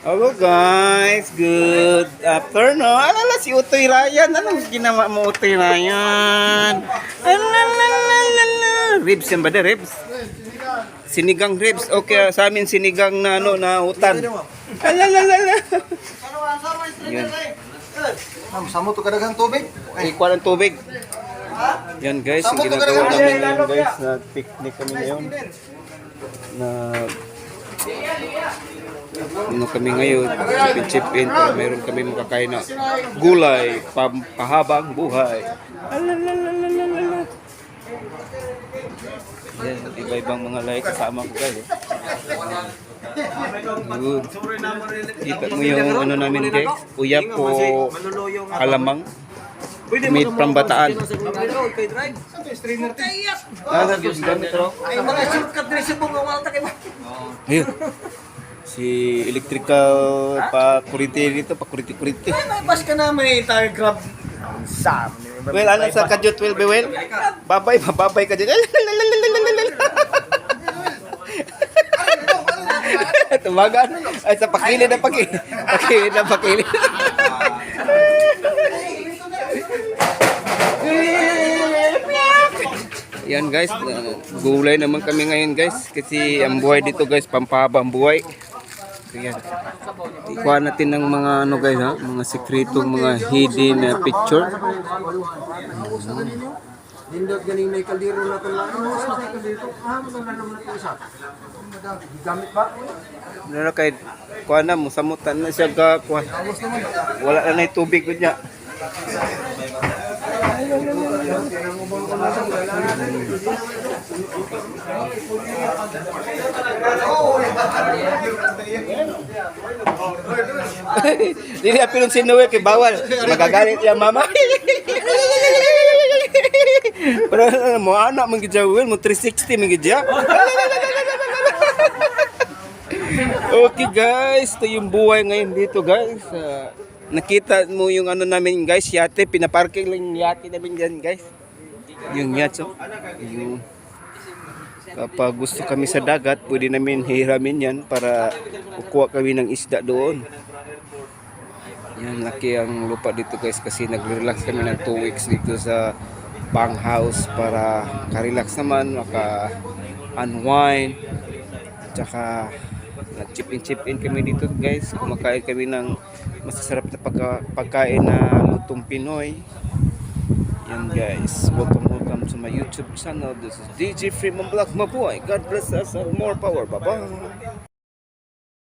Hello guys, good afternoon. Alala si Utoy Ryan. Anong ginawa mo Utoy Ryan? Alalala. Ribs yan ba de ribs? Sinigang ribs. Okay, sa amin sinigang na ano na utan. Alalala. Yan. Samo to kadagang tubig. Ikuha ng tubig. Yan guys, yung ginagawa namin ngayon guys. Na picnic kami ngayon. Na ano kami ngayon, chip-in para meron kami makakain na gulay, pampahabang buhay. Alalalalala. Yan, iba-ibang mga like kasama ko guys. Good. Kita mo yung ano namin guys, uyap po kalamang. Made from Bataan. Ayun. Si electrical pa kurite dito, pa kurite-kurite. Bas ka na may tire grab. Sam. Well, ano sa kadyot will be well? Babay ka dyan. Tumagan. Ay, sa pakilid na pakilid. Pakilid na pakilid. Yan guys, gulay naman kami ngayon guys. Kasi ang buhay dito guys, pampahabang buhay. Yan. Ikuha natin ng mga ano guys ha, mga sekretong mga hidden picture. Dindot galing may kaldero na kung lang. Ano sa kaldero? Mo na naman ito isa. Gamit ba? Ano kay kuha na mo samutan na siya ka kuha. Wala na tubig gud niya. Dili apilon si Noel kay bawal. Magagalit ya mama. Pero mo anak man gid Will mo 360 man gid ya. Okay guys, ito yung buhay ngayon dito guys. Nakita mo yung ano namin guys, yate, pinaparking lang yung yate namin dyan guys. Yung yacht, so. Yung, kapag gusto kami sa dagat, pwede namin hiramin yan para kukuha kami ng isda doon. Yan, laki ang lupa dito guys kasi nag-relax kami ng 2 weeks dito sa Bang House para ka-relax naman, maka-unwind. Tsaka chip-in kami dito guys, kumakain kami ng masasarap na pagkain na lutong Pinoy. Yan guys, welcome to my YouTube channel. This is DJ Freeman Black Mabuhay. God bless us and more power. Bye bye.